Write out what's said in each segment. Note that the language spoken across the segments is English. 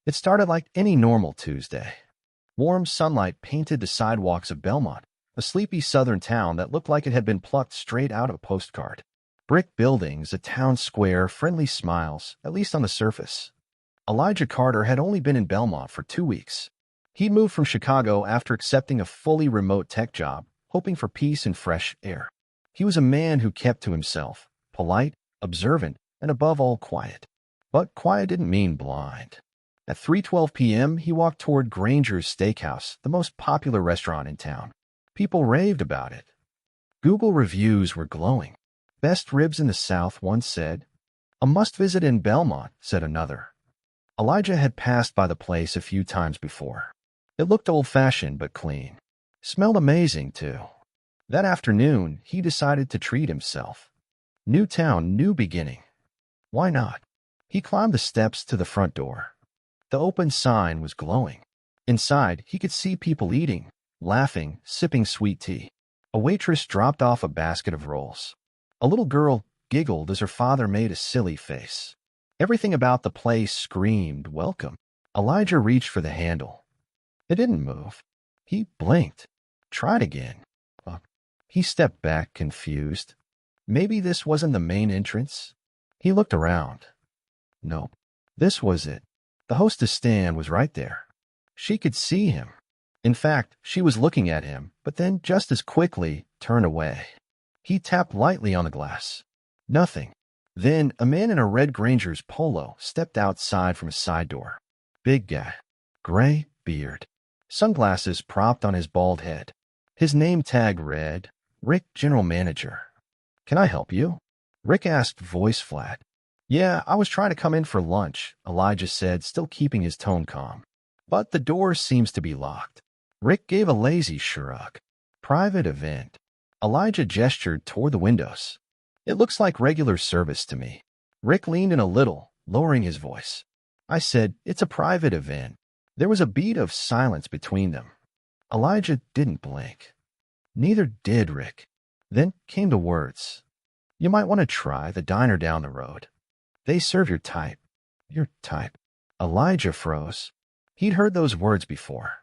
It started like any normal Tuesday. Warm sunlight painted the sidewalks of Belmont, a sleepy southern town that looked like it had been plucked straight out of a postcard. Brick buildings, a town square, friendly smiles, at least on the surface. Elijah Carter had only been in Belmont for 2 weeks. He'd moved from Chicago after accepting a fully remote tech job, hoping for peace and fresh air. He was a man who kept to himself, polite, observant, and above all quiet. But quiet didn't mean blind. At 3:12 p.m., he walked toward Granger's Steakhouse, the most popular restaurant in town. People raved about it. Google reviews were glowing. Best ribs in the South, one said. A must-visit in Belmont, said another. Elijah had passed by the place a few times before. It looked old-fashioned but clean. Smelled amazing, too. That afternoon, he decided to treat himself. New town, new beginning. Why not? He climbed the steps to the front door. The open sign was glowing. Inside, he could see people eating, laughing, sipping sweet tea. A waitress dropped off a basket of rolls. A little girl giggled as her father made a silly face. Everything about the place screamed welcome. Elijah reached for the handle. It didn't move. He blinked. Tried again. He stepped back, confused. Maybe this wasn't the main entrance? He looked around. Nope. This was it. The hostess stand was right there. She could see him. In fact, she was looking at him, but then just as quickly turned away. He tapped lightly on the glass. Nothing. Then a man in a red Granger's polo stepped outside from a side door. Big guy. Gray beard. Sunglasses propped on his bald head. His name tag read, Rick, General Manager. Can I help you? Rick asked, voice flat. Yeah, I was trying to come in for lunch, Elijah said, still keeping his tone calm. But the door seems to be locked. Rick gave a lazy shrug. Private event. Elijah gestured toward the windows. It looks like regular service to me. Rick leaned in a little, lowering his voice. I said, it's a private event. There was a beat of silence between them. Elijah didn't blink. Neither did Rick. Then came the words. You might want to try the diner down the road. They serve your type. Your type. Elijah froze. He'd heard those words before.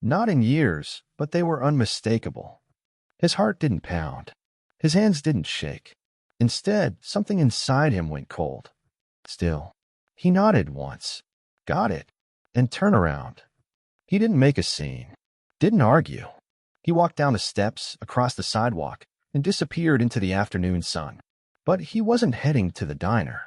Not in years, but they were unmistakable. His heart didn't pound. His hands didn't shake. Instead, something inside him went cold. Still, he nodded once. Got it. And turned around. He didn't make a scene. Didn't argue. He walked down the steps, across the sidewalk, and disappeared into the afternoon sun. But he wasn't heading to the diner.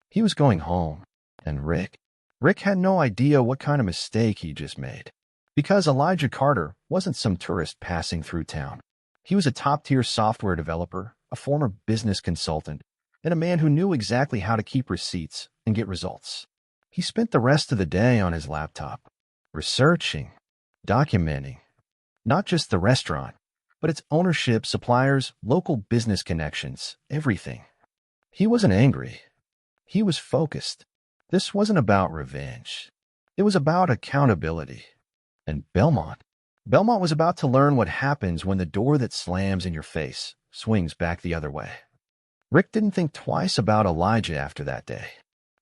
He was going home. And Rick? Rick had no idea what kind of mistake he just made. Because Elijah Carter wasn't some tourist passing through town. He was a top-tier software developer, a former business consultant, and a man who knew exactly how to keep receipts and get results. He spent the rest of the day on his laptop, researching, documenting, not just the restaurant, but its ownership, suppliers, local business connections, everything. He wasn't angry. He was focused. This wasn't about revenge. It was about accountability. And Belmont. Belmont was about to learn what happens when the door that slams in your face swings back the other way. Rick didn't think twice about Elijah after that day.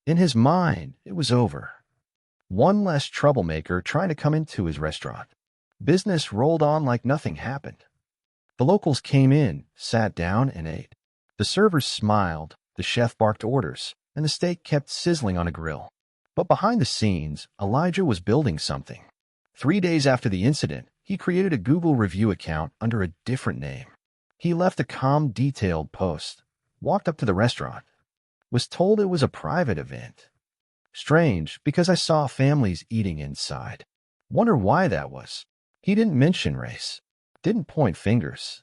In his mind, it was over. One less troublemaker trying to come into his restaurant. Business rolled on like nothing happened. The locals came in, sat down, and ate. The servers smiled, the chef barked orders, and the steak kept sizzling on a grill. But behind the scenes, Elijah was building something. 3 days after the incident, he created a Google review account under a different name. He left a calm, detailed post, walked up to the restaurant, was told it was a private event. Strange, because I saw families eating inside. Wonder why that was. He didn't mention race, didn't point fingers.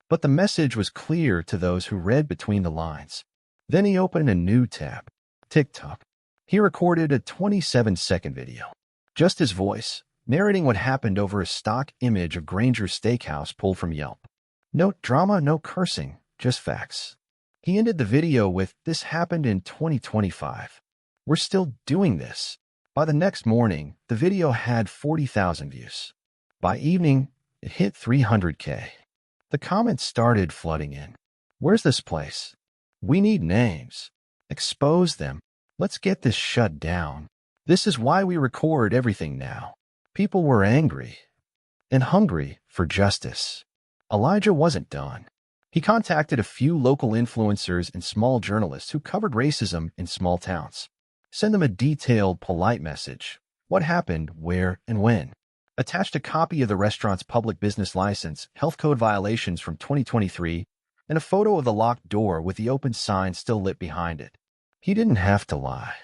But the message was clear to those who read between the lines. Then he opened a new tab, TikTok. He recorded a 27-second video. Just his voice, narrating what happened over a stock image of Granger's Steakhouse pulled from Yelp. No drama, no cursing, just facts. He ended the video with, "This happened in 2025. We're still doing this." By the next morning, the video had 40,000 views. By evening, it hit 300K. The comments started flooding in. Where's this place? We need names. Expose them. Let's get this shut down. This is why we record everything now. People were angry and hungry for justice. Elijah wasn't done. He contacted a few local influencers and small journalists who covered racism in small towns. Send them a detailed, polite message. What happened, where, and when. Attached a copy of the restaurant's public business license, health code violations from 2023, and a photo of the locked door with the open sign still lit behind it. He didn't have to lie.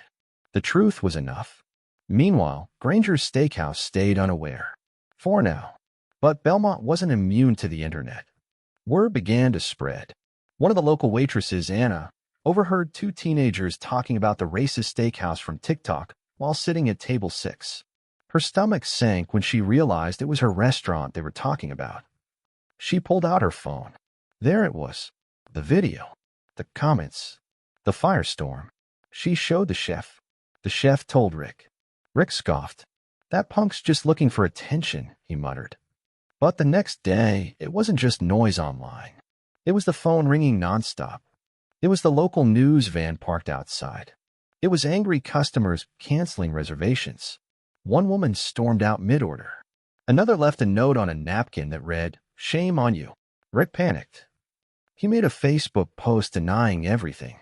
The truth was enough. Meanwhile, Granger's Steakhouse stayed unaware. For now. But Belmont wasn't immune to the internet. Word began to spread. One of the local waitresses, Anna, overheard two teenagers talking about the racist steakhouse from TikTok while sitting at table 6. Her stomach sank when she realized it was her restaurant they were talking about. She pulled out her phone. There it was. The video. The comments. The firestorm. She showed the chef. The chef told Rick. Rick scoffed. That punk's just looking for attention, he muttered. But the next day, it wasn't just noise online. It was the phone ringing nonstop. It was the local news van parked outside. It was angry customers canceling reservations. One woman stormed out mid-order. Another left a note on a napkin that read, "Shame on you." Rick panicked. He made a Facebook post denying everything.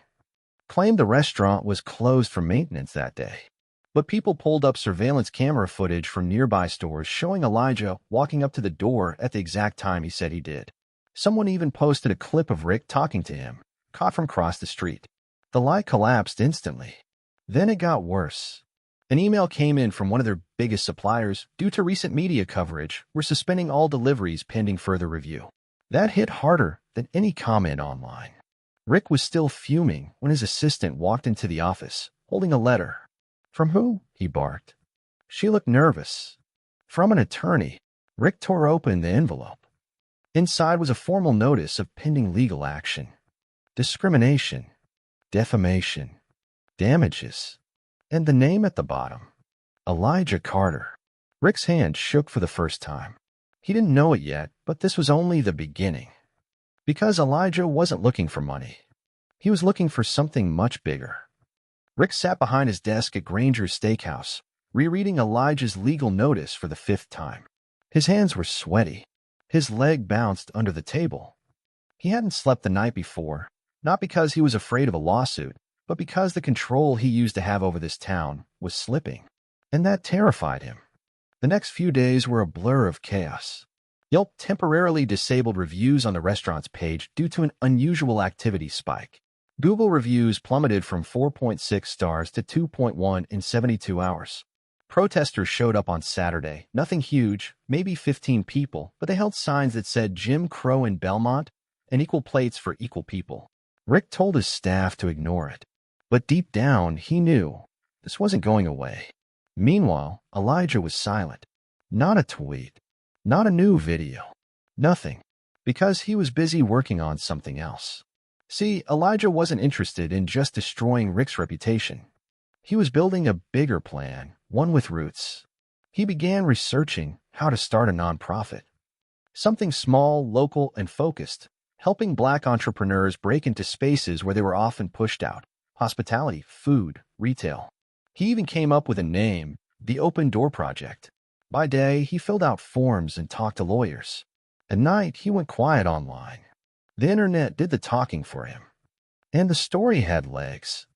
Claimed the restaurant was closed for maintenance that day. But people pulled up surveillance camera footage from nearby stores showing Elijah walking up to the door at the exact time he said he did. Someone even posted a clip of Rick talking to him, caught from across the street. The lie collapsed instantly. Then it got worse. An email came in from one of their biggest suppliers. Due to recent media coverage, we're suspending all deliveries pending further review. That hit harder than any comment online. Rick was still fuming when his assistant walked into the office, holding a letter. From who? He barked. She looked nervous. From an attorney. Rick tore open the envelope. Inside was a formal notice of pending legal action. Discrimination. Defamation. Damages. And the name at the bottom. Elijah Carter. Rick's hand shook for the first time. He didn't know it yet, but this was only the beginning. Because Elijah wasn't looking for money. He was looking for something much bigger. Rick sat behind his desk at Granger's Steakhouse, rereading Elijah's legal notice for the 5th time. His hands were sweaty. His leg bounced under the table. He hadn't slept the night before, not because he was afraid of a lawsuit, but because the control he used to have over this town was slipping. And that terrified him. The next few days were a blur of chaos. Yelp temporarily disabled reviews on the restaurant's page due to an unusual activity spike. Google reviews plummeted from 4.6 stars to 2.1 in 72 hours. Protesters showed up on Saturday, nothing huge, maybe 15 people, but they held signs that said Jim Crow in Belmont and equal plates for equal people. Rick told his staff to ignore it. But deep down, he knew this wasn't going away. Meanwhile, Elijah was silent. Not a tweet. Not a new video. Nothing. Because he was busy working on something else. See, Elijah wasn't interested in just destroying Rick's reputation. He was building a bigger plan, one with roots. He began researching how to start a nonprofit. Something small, local, and focused, helping Black entrepreneurs break into spaces where they were often pushed out. Hospitality, food, retail. He even came up with a name, the Open Door Project. By day, he filled out forms and talked to lawyers. At night, he went quiet online. The internet did the talking for him. And the story had legs.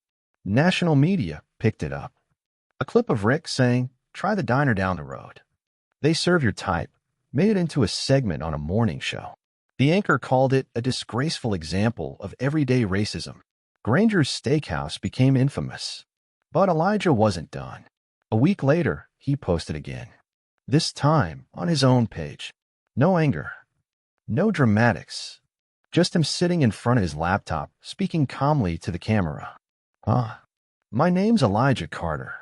National media picked it up. A clip of Rick saying, "Try the diner down the road. They serve your type," made it into a segment on a morning show. The anchor called it a disgraceful example of everyday racism. Granger's Steakhouse became infamous. But Elijah wasn't done. A week later, he posted again. This time on his own page. No anger. No dramatics. Just him sitting in front of his laptop, speaking calmly to the camera. My name's Elijah Carter.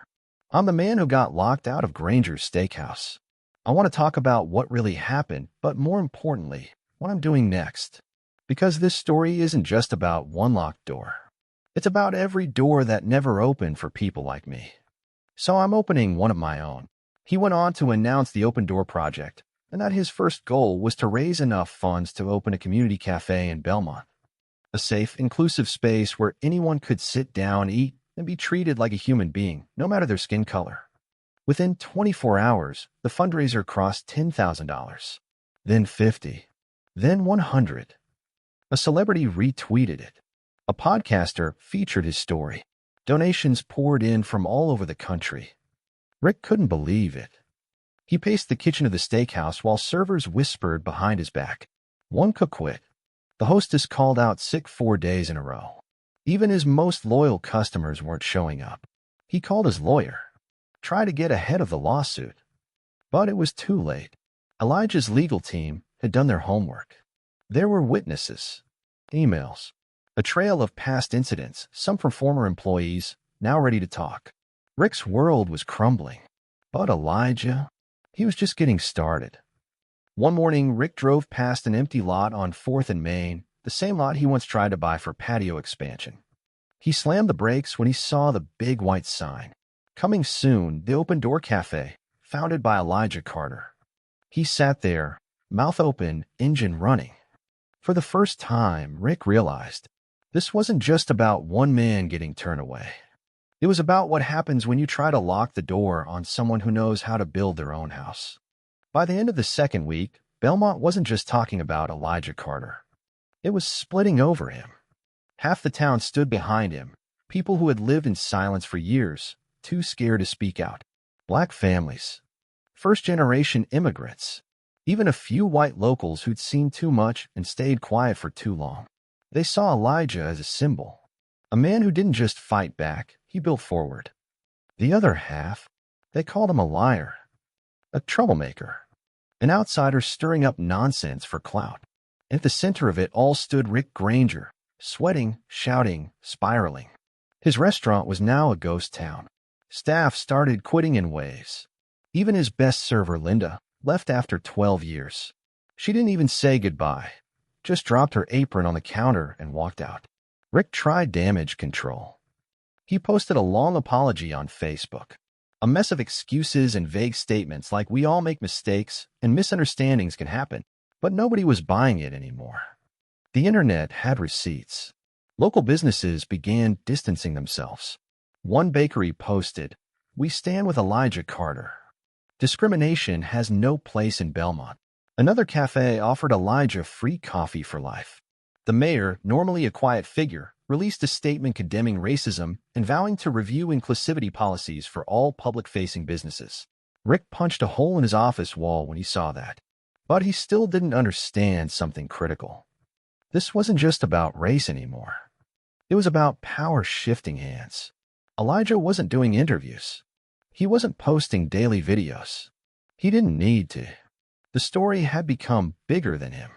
I'm the man who got locked out of Granger's Steakhouse. I want to talk about what really happened, but more importantly, what I'm doing next. Because this story isn't just about one locked door. It's about every door that never opened for people like me. So I'm opening one of my own. He went on to announce the Open Door Project, and that his first goal was to raise enough funds to open a community cafe in Belmont. A safe, inclusive space where anyone could sit down, eat, and be treated like a human being, no matter their skin color. Within 24 hours, the fundraiser crossed $10,000, then 50, then 100. A celebrity retweeted it. A podcaster featured his story. Donations poured in from all over the country. Rick couldn't believe it. He paced the kitchen of the steakhouse while servers whispered behind his back. One cook quit. The hostess called out sick 4 days in a row. Even his most loyal customers weren't showing up. He called his lawyer, tried to get ahead of the lawsuit. But it was too late. Elijah's legal team had done their homework. There were witnesses, emails, a trail of past incidents, some from former employees, now ready to talk. Rick's world was crumbling. But Elijah, he was just getting started. One morning, Rick drove past an empty lot on 4th and Main, the same lot he once tried to buy for patio expansion. He slammed the brakes when he saw the big white sign. Coming soon, the Open Door Cafe, founded by Elijah Carter. He sat there, mouth open, engine running. For the first time, Rick realized this wasn't just about one man getting turned away. It was about what happens when you try to lock the door on someone who knows how to build their own house. By the end of the second week, Belmont wasn't just talking about Elijah Carter. It was splitting over him. Half the town stood behind him, people who had lived in silence for years, too scared to speak out. Black families, first-generation immigrants, even a few white locals who'd seen too much and stayed quiet for too long. They saw Elijah as a symbol, a man who didn't just fight back, he built forward. The other half, they called him a liar, a troublemaker, an outsider stirring up nonsense for clout. At the center of it all stood Rick Granger, sweating, shouting, spiraling. His restaurant was now a ghost town. Staff started quitting in waves. Even his best server, Linda, left after 12 years. She didn't even say goodbye, just dropped her apron on the counter and walked out. Rick tried damage control. He posted a long apology on Facebook, a mess of excuses and vague statements like we all make mistakes and misunderstandings can happen, but nobody was buying it anymore. The internet had receipts. Local businesses began distancing themselves. One bakery posted, "We stand with Elijah Carter. Discrimination has no place in Belmont." Another cafe offered Elijah free coffee for life. The mayor, normally a quiet figure, released a statement condemning racism and vowing to review inclusivity policies for all public-facing businesses. Rick punched a hole in his office wall when he saw that. But he still didn't understand something critical. This wasn't just about race anymore. It was about power shifting hands. Elijah wasn't doing interviews. He wasn't posting daily videos. He didn't need to. The story had become bigger than him.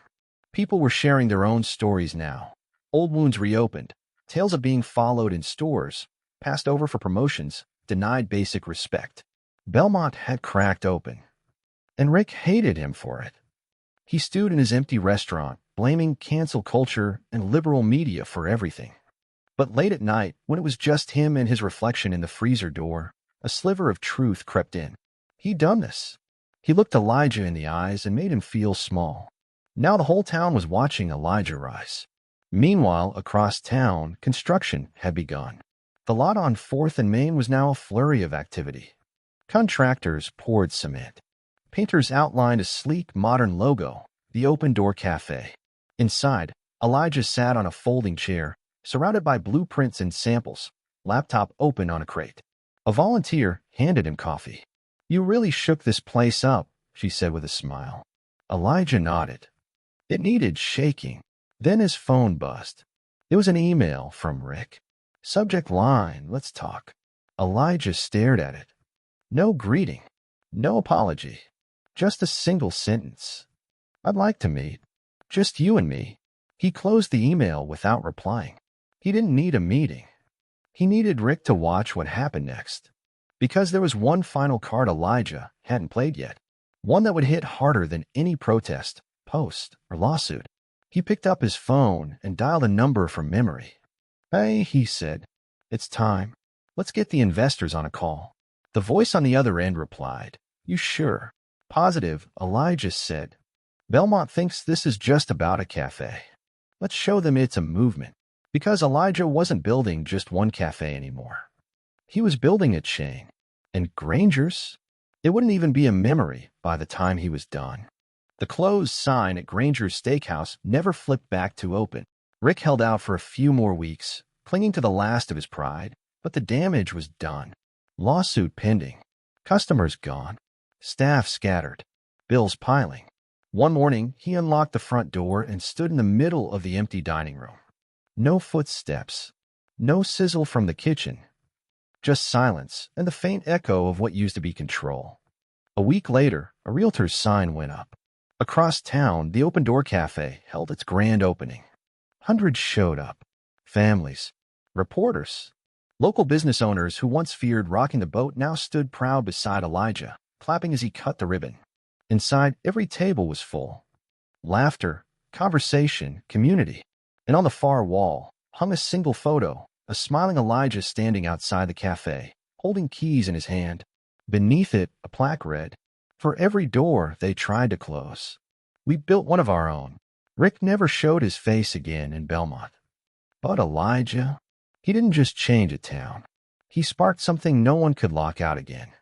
People were sharing their own stories now. Old wounds reopened, tales of being followed in stores, passed over for promotions, denied basic respect. Belmont had cracked open, and Rick hated him for it. He stewed in his empty restaurant, blaming cancel culture and liberal media for everything. But late at night, when it was just him and his reflection in the freezer door, a sliver of truth crept in. He'd done this. He looked Elijah in the eyes and made him feel small. Now the whole town was watching Elijah rise. Meanwhile, across town, construction had begun. The lot on 4th and Main was now a flurry of activity. Contractors poured cement. Painters outlined a sleek, modern logo, the Open Door Cafe. Inside, Elijah sat on a folding chair, surrounded by blueprints and samples, laptop open on a crate. A volunteer handed him coffee. "You really shook this place up," she said with a smile. Elijah nodded. It needed shaking. Then his phone buzzed. It was an email from Rick. Subject line, "Let's talk." Elijah stared at it. No greeting. No apology. Just a single sentence. "I'd like to meet. Just you and me." He closed the email without replying. He didn't need a meeting. He needed Rick to watch what happened next. Because there was one final card Elijah hadn't played yet. One that would hit harder than any protest, post, or lawsuit. He picked up his phone and dialed a number from memory. "Hey," he said. "It's time. Let's get the investors on a call." The voice on the other end replied, "You sure?" "Positive," Elijah said. "Belmont thinks this is just about a cafe. Let's show them it's a movement." Because Elijah wasn't building just one cafe anymore. He was building a chain. And Granger's? It wouldn't even be a memory by the time he was done. The closed sign at Granger's Steakhouse never flipped back to open. Rick held out for a few more weeks, clinging to the last of his pride, but the damage was done. Lawsuit pending. Customers gone. Staff scattered. Bills piling. One morning, he unlocked the front door and stood in the middle of the empty dining room. No footsteps. No sizzle from the kitchen. Just silence and the faint echo of what used to be control. A week later, a realtor's sign went up. Across town, the Open Door Cafe held its grand opening. Hundreds showed up. Families. Reporters. Local business owners who once feared rocking the boat now stood proud beside Elijah, clapping as he cut the ribbon. Inside, every table was full. Laughter, conversation, community. And on the far wall hung a single photo, a smiling Elijah standing outside the cafe, holding keys in his hand. Beneath it, a plaque read, "For every door they tried to close, we built one of our own." Rick never showed his face again in Belmont. But Elijah, he didn't just change a town. He sparked something no one could lock out again.